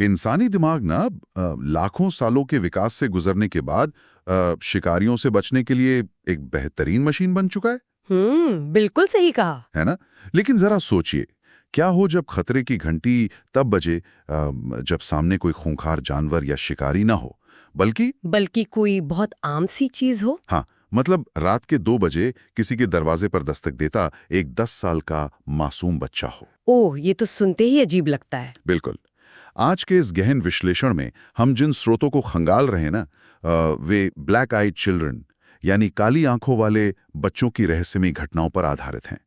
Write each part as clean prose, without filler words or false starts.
इंसानी दिमाग ना लाखों सालों के विकास से गुजरने के बाद शिकारियों से बचने के लिए एक बेहतरीन मशीन बन चुका बिल्कुल सही कहा। है ना? लेकिन जरा सोचिए, क्या हो जब खतरे की घंटी तब बजे जब सामने कोई खूंखार जानवर या शिकारी ना हो, बल्कि कोई बहुत आम सी चीज हो। हाँ, मतलब रात के 2 बजे किसी के दरवाजे पर दस्तक देता एक 10 साल का मासूम बच्चा हो। ओह, ये तो सुनते ही अजीब लगता है। बिल्कुल। आज के इस गहन विश्लेषण में हम जिन स्रोतों को खंगाल रहे हैं ना, वे ब्लैक आइड चिल्ड्रन यानी काली आंखों वाले बच्चों की रहस्यमयी घटनाओं पर आधारित हैं।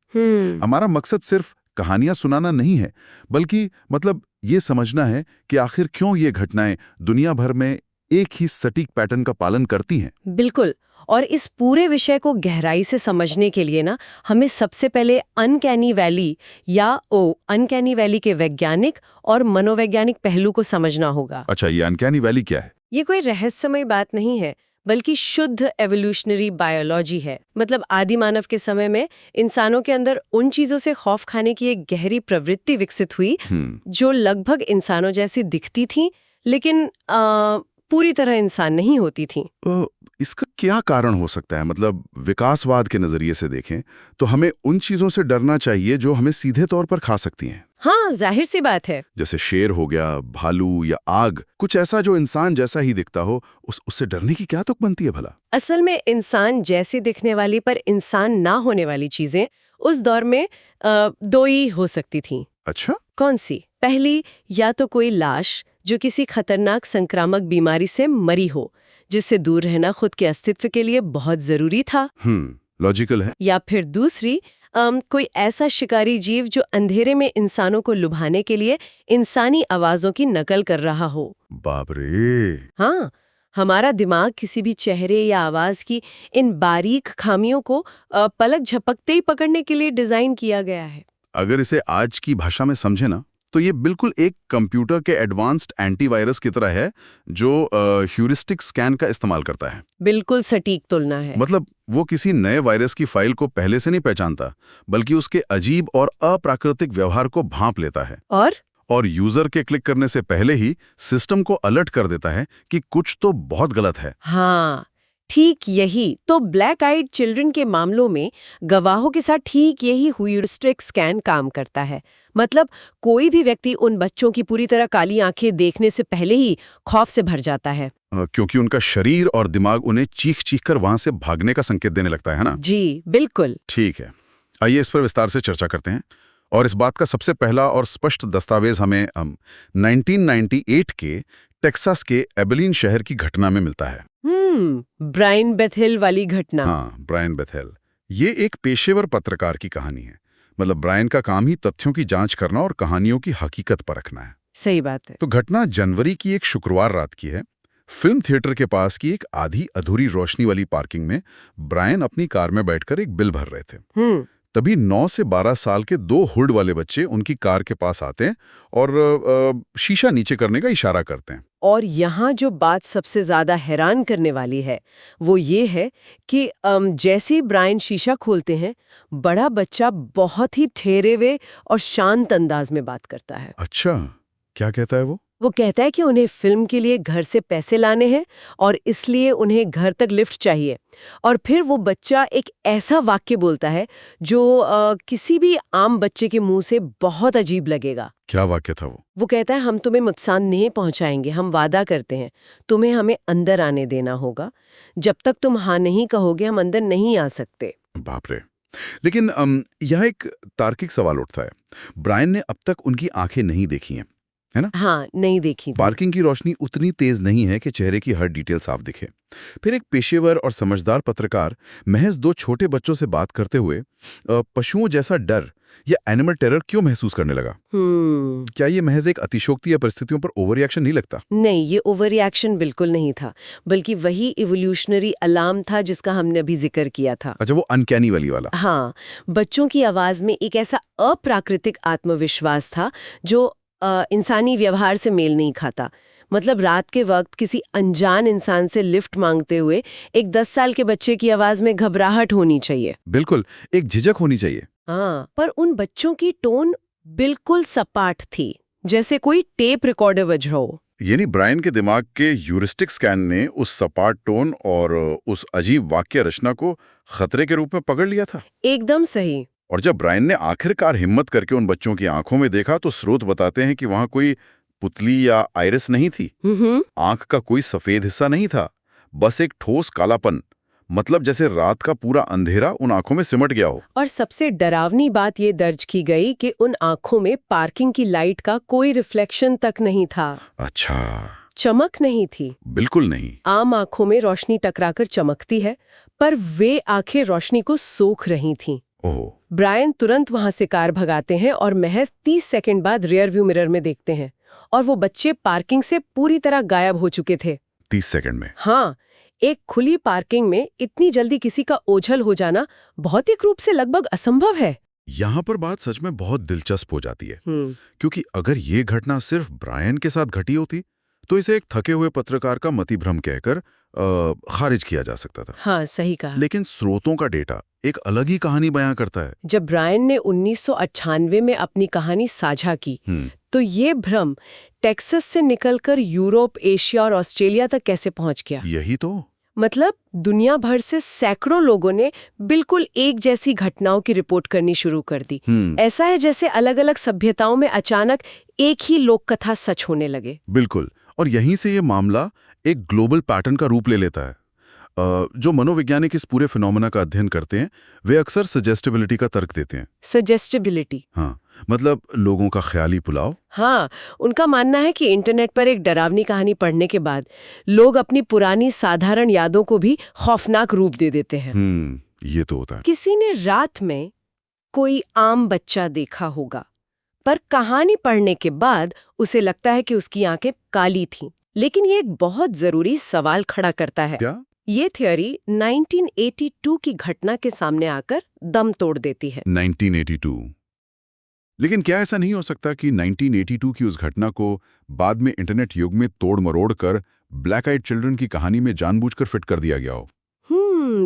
हमारा मकसद सिर्फ कहानियां सुनाना नहीं है, बल्कि मतलब ये समझना है कि आखिर क्यों ये घटनाएं दुनिया भर में एक ही सटीक पैटर्न का पालन करती हैं। बिल्कुल। और इस पूरे विषय को गहराई से समझने के लिए ना हमें सबसे पहले अनकैनी वैली के वैज्ञानिक और मनोवैज्ञानिक पहलू को समझना होगा। अच्छा, ये अनकैनी वैली क्या है? ये कोई रहस्यमय बात नहीं है, बल्कि शुद्ध एवोल्यूशनरी बायोलॉजी है। मतलब आदि मानव के समय में इंसानों के अंदर उन चीजों से खौफ खाने की एक गहरी प्रवृत्ति विकसित हुई जो लगभग इंसानों जैसी दिखती थी, लेकिन पूरी तरह इंसान नहीं होती थी। इसका क्या कारण हो सकता है? मतलब विकासवाद के नजरिए से देखें तो हमें उन चीजों से डरना चाहिए जो हमें सीधे तौर पर खा सकती हैं। हाँ, जाहिर सी बात है। जैसे शेर हो गया, भालू या आग, कुछ ऐसा जो इंसान जैसा ही दिखता हो, उससे डरने की क्या तुक बनती है भला? असल में इंसान जैसी दिखने वाली पर इंसान ना होने वाली चीजें उस दौर में 2 ही हो सकती थी। अच्छा? कौन सी? पहली, या तो कोई लाश जो किसी खतरनाक संक्रामक बीमारी से मरी हो, जिससे दूर रहना खुद के अस्तित्व के लिए बहुत जरूरी था। लॉजिकल है। या फिर दूसरी, कोई ऐसा शिकारी जीव जो अंधेरे में इंसानों को लुभाने के लिए इंसानी आवाजों की नकल कर रहा हो। बाप रे! हाँ, हमारा दिमाग किसी भी चेहरे या आवाज की इन बारीक खामियों को पलक झपकते ही पकड़ने के लिए डिजाइन किया गया है। अगर इसे आज की भाषा में समझे ना, तो ये बिल्कुल एक कंप्यूटर के एडवांस्ड एंटीवायरस की तरह है जो ह्यूरिस्टिक स्कैन का इस्तेमाल करता है। बिल्कुल सटीक तुलना है। मतलब वो किसी नए वायरस की फाइल को पहले से नहीं पहचानता, बल्कि उसके अजीब और अप्राकृतिक व्यवहार को भांप लेता है और यूजर के क्लिक करने से पहले ही सिस्टम को अलर्ट कर देता है कि कुछ तो बहुत गलत है। हाँ, ठीक यही तो ब्लैक आइड चिल्ड्रन के मामलों में गवाहों के साथ ठीक यही ह्यूरिस्टिक स्कैन काम करता है। मतलब कोई भी व्यक्ति उन बच्चों की पूरी तरह काली आंखें देखने से पहले ही खौफ से भर जाता है। क्योंकि उनका शरीर और दिमाग उन्हें चीख कर वहां से भागने का संकेत देने लगता है ना? जी बिल्कुल। ठीक है, आइए इस पर विस्तार से चर्चा करते हैं। और इस बात का सबसे पहला और स्पष्ट दस्तावेज हमें 1998 के टेक्सास के एबिलीन शहर की घटना में मिलता है। ब्रायन बेथेल वाली घटना। हाँ, ब्रायन बेथेल। ये एक पेशेवर पत्रकार की कहानी है। मतलब ब्रायन का काम ही तथ्यों की जांच करना और कहानियों की हकीकत परखना है। सही बात है। तो घटना जनवरी की एक शुक्रवार रात की है। फिल्म थिएटर के पास की एक आधी अधूरी रोशनी वाली पार्किंग में ब्रायन अपनी कार में बैठकर एक बिल भर रहे थे। तभी 9 से 12 साल के 2 हुड वाले बच्चे उनकी कार के पास आते हैं और शीशा नीचे करने का इशारा करते हैं। और यहाँ जो बात सबसे ज्यादा हैरान करने वाली है वो ये है कि जैसे ही ब्रायन शीशा खोलते हैं, बड़ा बच्चा बहुत ही ठहरे हुए और शांत अंदाज में बात करता है। अच्छा, क्या कहता है वो? वो कहता है कि उन्हें फिल्म के लिए घर से पैसे लाने हैं और इसलिए उन्हें घर तक लिफ्ट चाहिए। और फिर वो बच्चा एक ऐसा वाक्य बोलता है जो किसी भी आम बच्चे के मुंह से बहुत अजीब लगेगा। क्या वाक्य था वो? वो कहता है, हम तुम्हें नुकसान नहीं पहुंचाएंगे, हम वादा करते हैं, तुम्हें हमें अंदर आने देना होगा, जब तक तुम हाँ नहीं कहोगे हम अंदर नहीं आ सकते। बाप रे! लेकिन यह एक तार्किक सवाल उठता है। ब्रायन ने अब तक उनकी आंखें नहीं देखी हैं, है ना? हाँ, नहीं देखी थी। पार्किंग की रोशनी उतनी तेज नहीं है कि चेहरे की हर डिटेल साफ दिखे। फिर एक पेशेवर और समझदार पत्रकार महज 2 छोटे बच्चों से बात करते हुए पशुओं जैसा डर या एनिमल टेरर क्यों महसूस करने लगा? क्या ये महज एक अतिशोक्ति या परिस्थितियों पर ओवर रिएक्शन नहीं लगता? नहीं, ये ओवर रिएक्शन बिल्कुल नहीं था, बल्कि वही इवोल्यूशनरी अलार्म था जिसका हमने अभी जिक्र किया था। अच्छा, वो अनकैनी वाली वाला। हाँ, बच्चों की आवाज में एक ऐसा अप्राकृतिक आत्मविश्वास था जो इंसानी व्यवहार से मेल नहीं खाता। मतलब रात के वक्त किसी अनजान इंसान से लिफ्ट मांगते हुए एक 10 साल के बच्चे की आवाज में घबराहट होनी चाहिए। बिल्कुल, एक झिझक होनी चाहिए। हाँ, पर उन बच्चों की टोन बिल्कुल सपाट थी, जैसे कोई टेप रिकॉर्डर बज रहा हो। यानी ब्रायन के दिमाग के ह्यूरिस्टिक स्कैन ने उस सपाट टोन और उस अजीब वाक्य रचना को खतरे के रूप में पकड़ लिया था। एकदम सही। और जब ब्रायन ने आखिरकार हिम्मत करके उन बच्चों की आंखों में देखा तो स्रोत बताते हैं कि वहां कोई पुतली या आइरिस नहीं थी। आंख का कोई सफेद हिस्सा नहीं था, बस एक ठोस कालापन, मतलब जैसे रात का पूरा अंधेरा उन आंखों में सिमट गया हो। और सबसे डरावनी बात ये दर्ज की गई कि उन आंखों में पार्किंग की लाइट का कोई रिफ्लेक्शन तक नहीं था। अच्छा, चमक नहीं थी। बिल्कुल नहीं। आम आंखों में रोशनी टकराकर चमकती है, पर वे आंखें रोशनी को सोख रही थीं। ओह। ब्रायन तुरंत वहां से कार भगाते हैं और महज 30 सेकंड बाद रियर व्यू मिरर में देखते हैं, और वो बच्चे पार्किंग से पूरी तरह गायब हो चुके थे। 30 सेकंड में? हाँ, एक खुली पार्किंग में इतनी जल्दी किसी का ओझल हो जाना भौतिक रूप से लगभग असंभव है। यहाँ पर बात सच में बहुत दिलचस्प हो जाती है, क्योंकि अगर ये घटना सिर्फ ब्रायन के साथ घटी होती तो इसे एक थके हुए पत्रकार का मतिभ्रम कहकर खारिज किया जा सकता था। हाँ, सही कहा। लेकिन स्रोतों का डेटा एक अलग ही कहानी बयां करता है। जब ब्रायन ने 1998 में अपनी कहानी साझा की, तो ये भ्रम टेक्सास से निकलकर यूरोप, एशिया और ऑस्ट्रेलिया तक कैसे पहुंच गया? यही तो। मतलब दुनिया भर से सैकड़ों लोगों ने बिल्कुल एक जैसी घटनाओं की रिपोर्ट करनी शुरू कर दी। ऐसा है जैसे अलग-अलग सभ्यताओं में अचानक एक ही लोक कथा सच होने लगे। बिल्कुल, और यहीं से ये मामला एक ग्लोबल पैटर्न का रूप ले लेता है। जो मनोवैज्ञानिक इस पूरे फिनोमेना का अध्ययन करते हैं, वे अक्सर सजेस्टेबिलिटी का तर्क देते हैं। सजेस्टेबिलिटी? हाँ, मतलब लोगों का ख्याली पुलाव। हाँ, उनका मानना है कि इंटरनेट पर एक डरावनी कहानी पढ़ने के बाद लोग अपनी पुरानी साधारण यादों को भी खौफनाक रूप दे देते हैं। ये तो होता है। किसी ने रात में कोई आम बच्चा देखा होगा, पर कहानी पढ़ने के बाद उसे लगता है कि उसकी आंखें काली थीं। लेकिन ये एक बहुत जरूरी सवाल खड़ा करता है। क्या? ये थ्योरी 1982 की घटना के सामने आकर दम तोड़ देती है। 1982? लेकिन क्या ऐसा नहीं हो सकता कि 1982 की उस घटना को बाद में इंटरनेट युग में तोड़ मरोड़ कर ब्लैक आइड चिल्ड्रन की कहानी में जानबूझकर फिट कर दिया गया हो?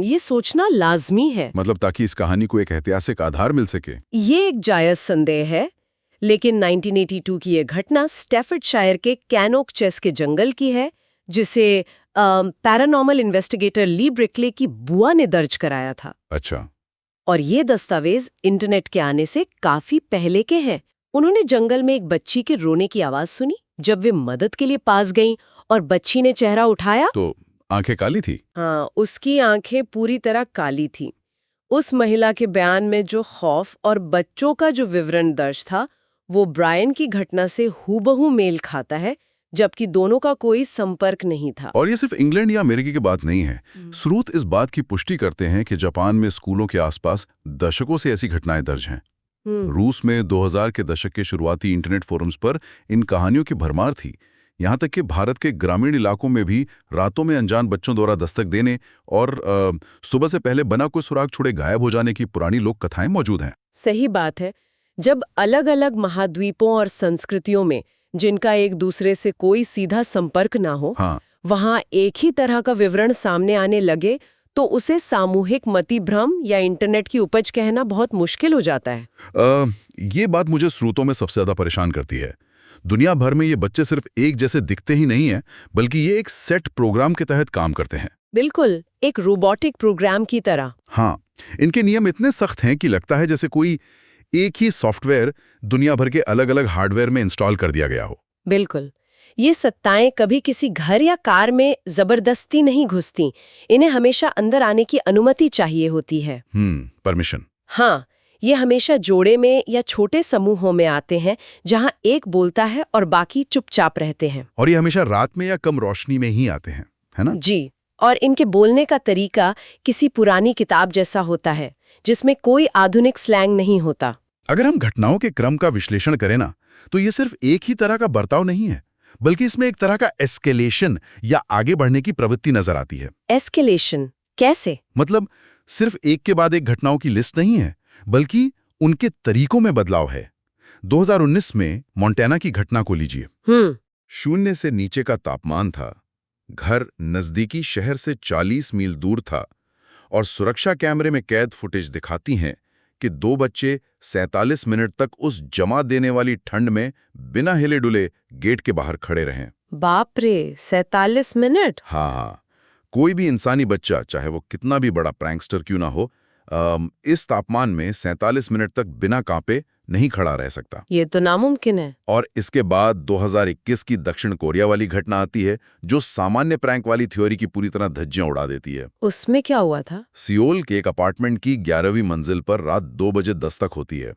ये सोचना लाजमी है। मतलब ताकि इस कहानी को एक ऐतिहासिक आधार मिल सके। ये एक जायज संदेह है, लेकिन 1982 की ये घटना स्टैफर्डशायर के कैनोक चेस के जंगल की है, जिसे पैरानॉर्मल इन्वेस्टिगेटर ली ब्रिकले की बुआ ने दर्ज कराया था। अच्छा। और ये दस्तावेज इंटरनेट के आने से काफी पहले के हैं। उन्होंने जंगल में एक बच्ची के रोने की आवाज सुनी। जब वे मदद के लिए पास गईं और बच्ची ने चेहरा उठाया तो आंखें काली थी। हाँ, उसकी आंखें पूरी तरह काली थी। उस महिला के बयान में जो खौफ और बच्चों का जो विवरण दर्ज था, वो ब्रायन की घटना से हूबहू मेल खाता है, जबकि दोनों का कोई संपर्क नहीं था। और ये सिर्फ इंग्लैंड या अमेरिका की बात नहीं है। स्रोत इस बात की पुष्टि करते हैं कि जापान में स्कूलों के आसपास दशकों से ऐसी घटनाएं दर्ज हैं। रूस में 2000 के दशक के शुरुआती इंटरनेट फोरम्स पर इन कहानियों की भरमार थी। यहाँ तक कि भारत के ग्रामीण इलाकों में भी रातों में अनजान बच्चों द्वारा दस्तक देने और सुबह से पहले बना कोई सुराग छोड़े गायब हो जाने की पुरानी लोक कथाएं मौजूद हैं। सही बात है। जब अलग-अलग महाद्वीपों और संस्कृतियों में जिनका एक दूसरे से कोई सीधा संपर्क ना हो, वहां एक ही तरह का विवरण सामने आने लगे, तो उसे सामूहिक मतिभ्रम या इंटरनेट की उपज कहना बहुत मुश्किल हो जाता है। ये बात मुझे स्रोतों में सबसे ज्यादा परेशान करती है। दुनिया भर में ये बच्चे सिर्फ एक जैसे दिखते ही नहीं हैं, बल्कि ये एक सेट प्रोग्राम के तहत काम करते हैं। बिल्कुल, एक रोबोटिक प्रोग्राम की तरह। हाँ, इनके नियम इतने सख्त हैं कि लगता है जैसे कोई एक ही सॉफ्टवेयर दुनिया भर के अलग-अलग हार्डवेयर में इंस्टॉल कर दिया गया हो। बिल्कुल, ये सत्ताएं कभी किसी घर या कार में जबरदस्ती नहीं घुसती। इन्हें हमेशा अंदर आने की अनुमति चाहिए होती है। परमिशन। हाँ, ये हमेशा जोड़े में या छोटे समूहों में आते हैं, जहां एक बोलता है और बाकी चुपचाप रहते हैं। और ये हमेशा रात में या कम रोशनी में ही आते हैं, है ना? जी, और इनके बोलने का तरीका किसी पुरानी किताब जैसा होता है, जिसमें कोई आधुनिक स्लैंग नहीं होता। अगर हम घटनाओं के क्रम का विश्लेषण करें ना, तो ये सिर्फ एक ही तरह का बर्ताव नहीं है, बल्कि इसमें एक तरह का एस्केलेशन या आगे बढ़ने की प्रवृत्ति नजर आती है। एस्केलेशन कैसे? मतलब सिर्फ एक के बाद एक घटनाओं की लिस्ट नहीं है, बल्कि उनके तरीकों में बदलाव है। 2019 में मोंटाना की घटना को लीजिए। 0 से नीचे का तापमान था, घर नजदीकी शहर से 40 मील दूर था, और सुरक्षा कैमरे में कैद फुटेज दिखाती हैं कि 2 बच्चे 47 मिनट तक उस जमा देने वाली ठंड में बिना हिले डुले गेट के बाहर खड़े रहें। बाप रे, 47 मिनट। हाँ, कोई भी इंसानी बच्चा, चाहे वो कितना भी बड़ा प्रैंकस्टर क्यों ना हो, इस तापमान में 47 मिनट तक बिना कांपे नहीं खड़ा रह सकता। ये तो नामुमकिन है। और इसके बाद 2021 की दक्षिण कोरिया वाली घटना आती है, जो सामान्य प्रैंक वाली थ्योरी की पूरी तरह धज्जियां उड़ा देती है। उसमें क्या हुआ था? सियोल के एक अपार्टमेंट की 11वीं मंजिल पर रात 2 बजे दस्तक होती है।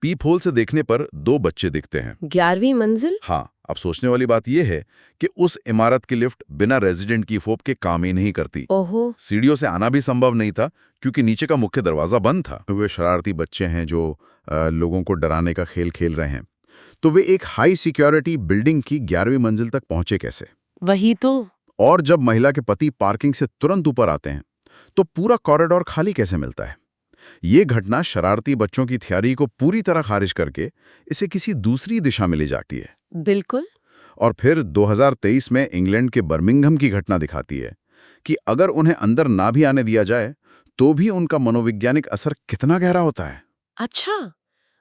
पीप होल से देखने पर 2 बच्चे दिखते हैं। 11वीं मंजिल? हाँ, अब सोचने वाली बात यह है कि उस इमारत की लिफ्ट बिना रेजिडेंट की फोब के काम ही नहीं करती। ओहो। सीढ़ियों से आना भी संभव नहीं था क्योंकि नीचे का मुख्य दरवाजा बंद था। वे शरारती बच्चे हैं जो लोगों को डराने का खेल खेल रहे हैं, तो वे एक हाई सिक्योरिटी बिल्डिंग की 11वीं मंजिल तक पहुंचे कैसे? वही तो। और जब महिला के पति पार्किंग से तुरंत ऊपर आते हैं तो पूरा कॉरिडोर खाली कैसे मिलता है? ये घटना शरारती बच्चों की थ्योरी को पूरी तरह खारिज करके इसे किसी दूसरी दिशा में ले जाती है। बिल्कुल। और फिर 2023 में इंग्लैंड के बर्मिंघम की घटना दिखाती है कि अगर उन्हें अंदर ना भी आने दिया जाए तो भी उनका मनोवैज्ञानिक असर कितना गहरा होता है। अच्छा,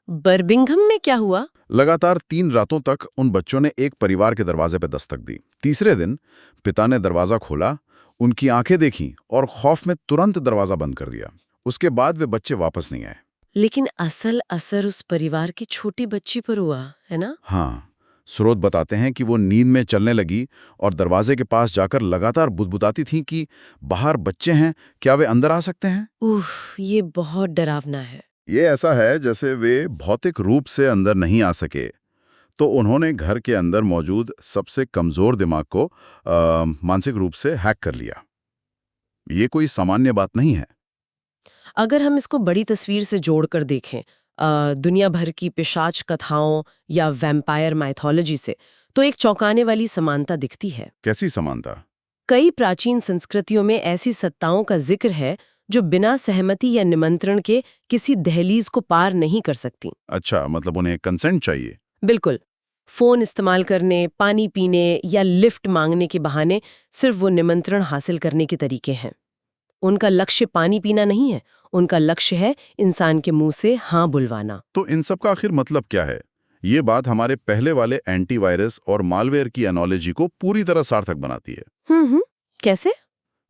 बर्मिंघम में क्या हुआ? लगातार 3 रातों तक उन बच्चों ने एक परिवार के दरवाजे पर दस्तक दी। तीसरे दिन पिता ने दरवाजा खोला, उनकी आंखें देखीं और खौफ में तुरंत दरवाजा बंद कर दिया। उसके बाद वे बच्चे वापस नहीं आए। लेकिन असल असर उस परिवार की छोटी बच्ची पर हुआ, है ना? हाँ, स्रोत बताते हैं कि वो नींद में चलने लगी और दरवाजे के पास जाकर लगातार बुदबुदाती थीं कि बाहर बच्चे हैं, क्या वे अंदर आ सकते हैं? ये बहुत डरावना है। ये ऐसा है जैसे वे भौतिक रूप से अंदर नहीं आ सके, तो उन्होंने घर के अंदर मौजूद सबसे कमजोर दिमाग को मानसिक रूप से हैक कर लिया। ये कोई सामान्य बात नहीं है। अगर हम इसको बड़ी तस्वीर से जोड़कर देखें, दुनिया भर की पिशाच कथाओं या वैम्पायर माइथोलॉजी से, तो एक चौंकाने वाली समानता दिखती है। कैसी समानता? कई प्राचीन संस्कृतियों में ऐसी सत्ताओं का जिक्र है जो बिना सहमति या निमंत्रण के किसी दहलीज को पार नहीं कर सकती। अच्छा, मतलब उन्हें कंसेंट चाहिए। बिल्कुल। फोन इस्तेमाल करने, पानी पीने या लिफ्ट मांगने के बहाने सिर्फ वो निमंत्रण हासिल करने के तरीके हैं। उनका लक्ष्य पानी पीना नहीं है, उनका लक्ष्य है इंसान के मुंह से हाँ बुलवाना। तो इन सब का आखिर मतलब क्या है? ये बात हमारे पहले वाले एंटीवायरस और मालवेयर की एनोलॉजी को पूरी तरह सार्थक बनाती है। कैसे?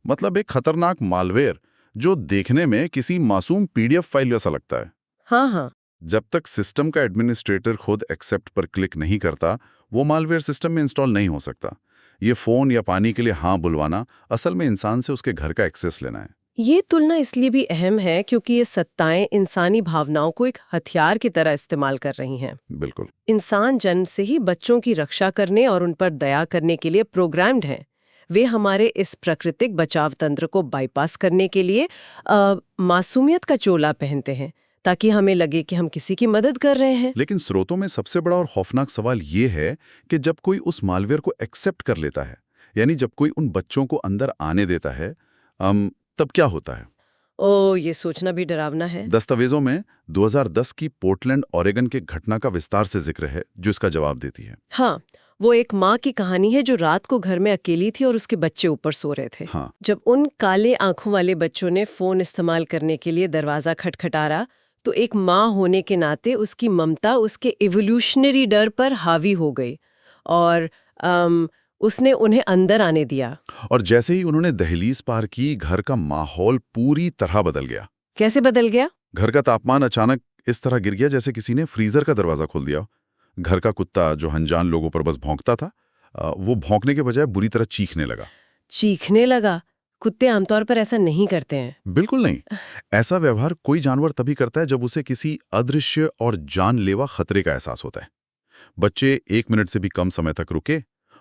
मतलब एक खतरनाक मालवेयर जो देखने में किसी मासूम पीडीएफ फाइल जैसा लगता है। हाँ। जब तक सिस्टम का एडमिनिस्ट्रेटर खुद एक्सेप्ट पर क्लिक नहीं करता, वो मालवेयर सिस्टम में इंस्टॉल नहीं हो सकता। ये फोन या पानी के लिए हाँ बुलवाना असल में इंसान से उसके घर का एक्सेस लेना है। ये तुलना इसलिए भी अहम है क्योंकि ये सत्ताएं इंसानी भावनाओं को एक हथियार की तरह इस्तेमाल कर रही हैं। बिल्कुल। इंसान जन्म से ही बच्चों की रक्षा करने और उन पर दया करने के लिए प्रोग्राम्ड हैं। वे हमारे इस प्राकृतिक बचाव तंत्र को बाईपास करने के लिए मासूमियत का चोला पहनते हैं ताकि हमें लगे कि हम किसी की मदद कर रहे हैं। लेकिन स्रोतों में सबसे बड़ा और खौफनाक सवाल ये है कि जब कोई उस मालवेयर को एक्सेप्ट कर लेता है, यानी जब कोई उन बच्चों को अंदर आने देता है, तब क्या होता है? ये सोचना भी डरावना है। दस्तावेजों में 2010 की पोर्टलैंड ओरेगन के घटना का विस्तार से जिक्र है जो इसका जवाब देती है। हाँ, वो एक माँ की कहानी है जो रात को घर में अकेली थी और उसके बच्चे ऊपर सो रहे थे। हाँ। जब उन काले आंखों वाले बच्चों ने फोन इस्तेमाल करने के लिए दरवाजा खटखटाया तो एक माँ होने के नाते उसकी ममता उसके इवोल्यूशनरी डर पर हावी हो गई और उसने उन्हें अंदर आने दिया। और जैसे ही उन्होंने दहलीज पार की, घर का माहौल पूरी तरह बदल गया। कैसे बदल गया? घर का तापमान अचानक इस तरह गिर गया जैसे किसी ने फ्रीजर का दरवाजा खोल दिया। घर का कुत्ता जो अनजान लोगों पर बस भौंकता था, वो भौंकने के बजाय बुरी तरह चीखने लगा। चीखने लगा? कुत्ते आमतौर पर ऐसा नहीं करते हैं। बिल्कुल नहीं। ऐसा व्यवहार कोई जानवर तभी करता है जब उसे किसी अदृश्य और जानलेवा खतरे का एहसास होता है। बच्चे 1 मिनट से भी कम समय तक रुके,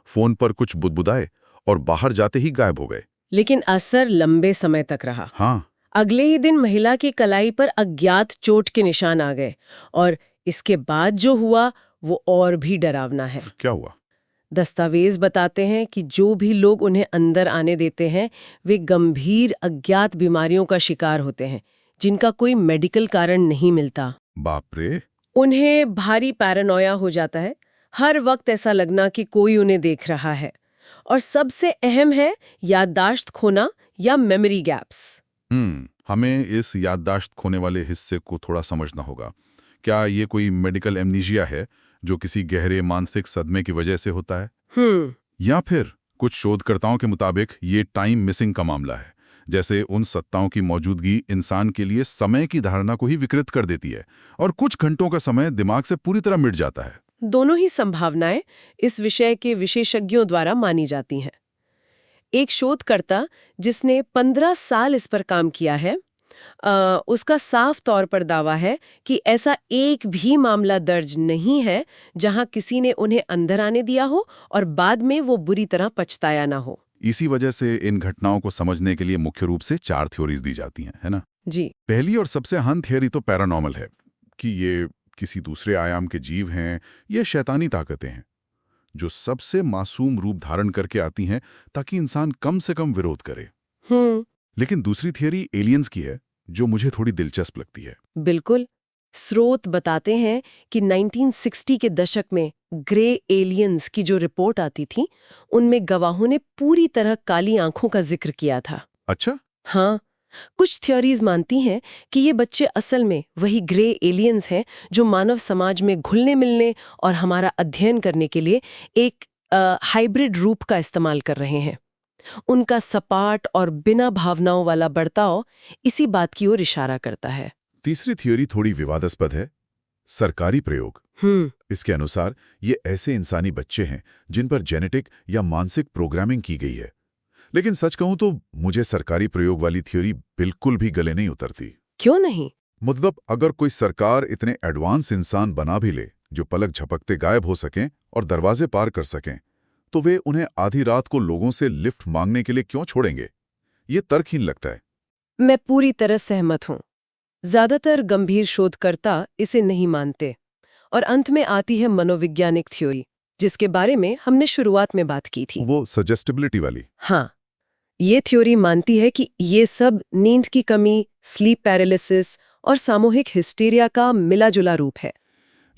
फोन पर कुछ बुदबुदाए और बाहर जाते ही गायब हो गए। लेकिन असर लंबे समय तक रहा। हाँ। अगले ही दिन महिला की कलाई पर अज्ञात चोट के निशान आ गए और इसके बाद जो हुआ वो और भी डरावना है। क्या हुआ? दस्तावेज बताते हैं कि जो भी लोग उन्हें अंदर आने देते हैं वे गंभीर अज्ञात बीमारियों का शिकार होते हैं जिनका कोई मेडिकल कारण नहीं मिलता। बाप रे। उन्हें भारी पैरानोया हो जाता है, हर वक्त ऐसा लगना कि कोई उन्हें देख रहा है, और सबसे अहम है याददाश्त खोना या मेमोरी गैप्स। हमें इस याददाश्त खोने वाले हिस्से को थोड़ा समझना होगा। क्या ये कोई मेडिकल एमनीशिया है जो किसी गहरे मानसिक सदमे की वजह से होता है? या फिर कुछ शोधकर्ताओं के मुताबिक ये टाइम मिसिंग का मामला है, जैसे उन सत्ताओं की मौजूदगी इंसान के लिए समय की धारणा को ही विकृत कर देती है और कुछ घंटों का समय दिमाग से पूरी तरह मिट जाता है। दोनों ही संभावनाएं इस विषय के विशेषज्ञों द्वारा मानी जाती हैं। एक शोधकर्ता जिसने 15 साल इस पर काम किया है, उसका साफ तौर पर दावा है कि ऐसा एक भी मामला दर्ज नहीं है जहां किसी ने उन्हें अंदर आने दिया हो और बाद में वो बुरी तरह पछताया ना हो। इसी वजह से इन घटनाओं को समझने के लिए मुख्य रूप से 4 थ्योरीज दी जाती हैं, है ना? जी। पहली और सबसे अहम थ्योरी तो पैरानॉर्मल है कि ये किसी दूसरे आयाम के जीव हैं या शैतानी ताकतें हैं जो सबसे मासूम रूप धारण करके आती हैं ताकि इंसान कम से कम विरोध करे। लेकिन दूसरी थियरी एलियंस की है जो मुझे थोड़ी दिलचस्प लगती है। बिल्कुल। स्रोत बताते हैं कि 1960 के दशक में ग्रे एलियंस की जो रिपोर्ट आती थी, उनमें गवाहों ने पूरी तरह काली आंखों का जिक्र किया था। अच्छा? हाँ, कुछ थ्योरीज मानती हैं कि ये बच्चे असल में वही ग्रे एलियंस हैं जो मानव समाज में घुलने मिलने और हमारा अध्ययन करने के लिए एक हाइब्रिड रूप का इस्तेमाल कर रहे हैं। उनका सपाट और बिना भावनाओं वाला बर्ताव इसी बात की ओर इशारा करता है। तीसरी थ्योरी थोड़ी विवादास्पद है, सरकारी प्रयोग। इसके अनुसार ये ऐसे इंसानी बच्चे हैं जिन पर जेनेटिक या मानसिक प्रोग्रामिंग की गई है। लेकिन सच कहूं तो मुझे सरकारी प्रयोग वाली थ्योरी बिल्कुल भी गले नहीं उतरती। क्यों नहीं? मतलब अगर कोई सरकार इतने एडवांस इंसान बना भी ले जो पलक झपकते गायब हो सकें और दरवाजे पार कर सकें, तो वे उन्हें आधी रात को लोगों से लिफ्ट मांगने के लिए क्यों छोड़ेंगे? ये तर्कहीन लगता है। मैं पूरी तरह सहमत हूं। ज्यादातर गंभीर शोधकर्ता इसे नहीं मानते। और अंत में आती है मनोवैज्ञानिक थ्योरी, जिसके बारे में हमने शुरुआत में बात की थी। वो सजेस्टिबिलिटी वाली। हाँ, ये थ्योरी मानती है कि ये सब नींद की कमी, स्लीप पैरालिसिस और सामूहिक हिस्टीरिया का मिला-जुला रूप है।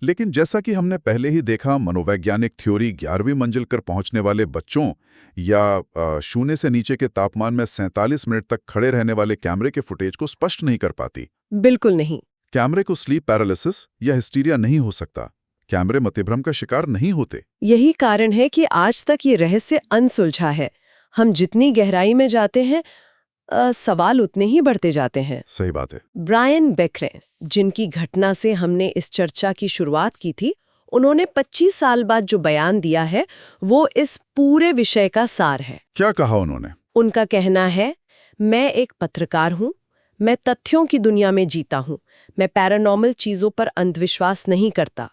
लेकिन जैसा कि हमने पहले ही देखा, मनोवैज्ञानिक थ्योरी 11वीं मंजिल पर पहुंचने वाले बच्चों या शून्य से नीचे के तापमान में 47 मिनट तक खड़े रहने वाले कैमरे के फुटेज को स्पष्ट नहीं कर पाती। बिल्कुल नहीं। कैमरे को स्लीप पैरालिसिस या हिस्टीरिया नहीं हो सकता। कैमरे मतिभ्रम का शिकार नहीं होते। यही कारण है कि आज तक ये रहस्य अनसुलझा है। हम जितनी गहराई में जाते हैं, सवाल उतने ही बढ़ते जाते हैं। सही बात है। ब्रायन बेकरे, जिनकी घटना से हमने इस चर्चा की शुरुआत की थी, उन्होंने 25 साल बाद जो बयान दिया है, वो इस पूरे विषय का सार है। क्या कहा उन्होंने? उनका कहना है, मैं एक पत्रकार हूं, मैं तथ्यों की दुनिया में जीता हूं, मैं पैरानॉर्मल चीजों पर अंधविश्वास नहीं करता,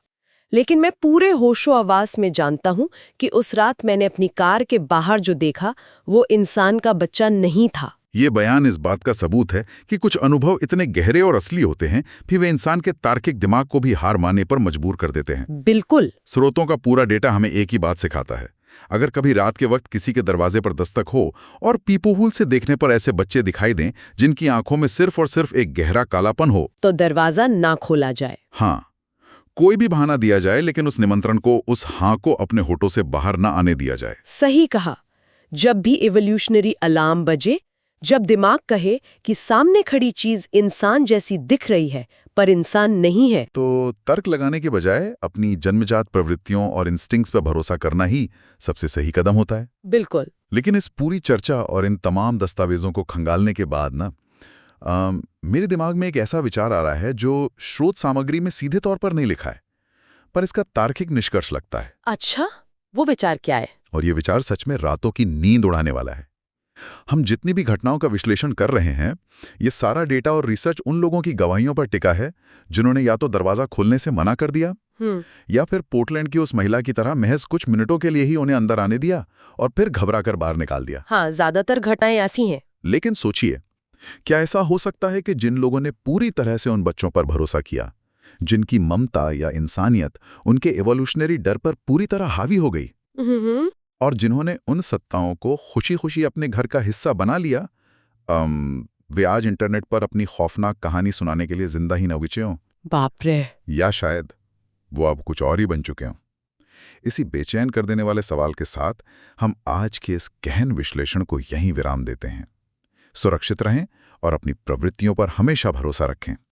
लेकिन मैं पूरे होशो-हवास में जानता हूं कि उस रात मैंने अपनी कार के बाहर जो देखा, वो इंसान का बच्चा नहीं था। ये बयान इस बात का सबूत है कि कुछ अनुभव इतने गहरे और असली होते हैं, फिर वे इंसान के तार्किक दिमाग को भी हार मानने पर मजबूर कर देते हैं। बिल्कुल। स्रोतों का पूरा डेटा हमें एक ही बात सिखाता है। अगर कभी रात के वक्त किसी के दरवाजे पर दस्तक हो और पीपोहूल से देखने पर ऐसे बच्चे दिखाई दें जिनकी आंखों में सिर्फ और सिर्फ एक गहरा कालापन हो, तो दरवाजा ना खोला जाए। हाँ, कोई भी बहाना दिया जाए, लेकिन उस निमंत्रण को, उस हाँ को अपने होठों से बाहर ना आने दिया जाए। सही कहा। जब भी इवोल्यूशनरी अलार्म बजे, जब दिमाग कहे कि सामने खड़ी चीज इंसान जैसी दिख रही है पर इंसान नहीं है, तो तर्क लगाने के बजाय अपनी जन्मजात प्रवृत्तियों और इंस्टिंक्ट्स पर भरोसा करना ही सबसे सही कदम होता है। बिल्कुल। लेकिन इस पूरी चर्चा और इन तमाम दस्तावेजों को खंगालने के बाद ना मेरे दिमाग में एक ऐसा विचार आ रहा है जो स्रोत सामग्री में सीधे तौर पर नहीं लिखा है, पर इसका तार्किक निष्कर्ष लगता है। अच्छा, वो विचार क्या है? और ये विचार सच में रातों की नींद उड़ाने वाला है। हम जितनी भी घटनाओं का विश्लेषण कर रहे हैं, ये सारा डेटा और रिसर्च उन लोगों की गवाहियों पर टिका है जिन्होंने या तो दरवाजा खोलने से मना कर दिया या फिर पोर्टलैंड की उस महिला की तरह महज कुछ मिनटों के लिए ही उन्हें अंदर आने दिया और फिर घबराकर बाहर निकाल दिया। हाँ, ज्यादातर घटनाएं ऐसी हैं। लेकिन सोचिए, क्या ऐसा हो सकता है कि जिन लोगों ने पूरी तरह से उन बच्चों पर भरोसा किया, जिनकी ममता या इंसानियत उनके एवोल्यूशनरी डर पर पूरी तरह हावी हो गई, और जिन्होंने उन सत्ताओं को खुशी खुशी अपने घर का हिस्सा बना लिया, वे आज इंटरनेट पर अपनी खौफनाक कहानी सुनाने के लिए जिंदा ही न बचे हों? बाप रे। या शायद वो अब कुछ और ही बन चुके हों। इसी बेचैन कर देने वाले सवाल के साथ हम आज के इस गहन विश्लेषण को यहीं विराम देते हैं। सुरक्षित रहें और अपनी प्रवृत्तियों पर हमेशा भरोसा रखें।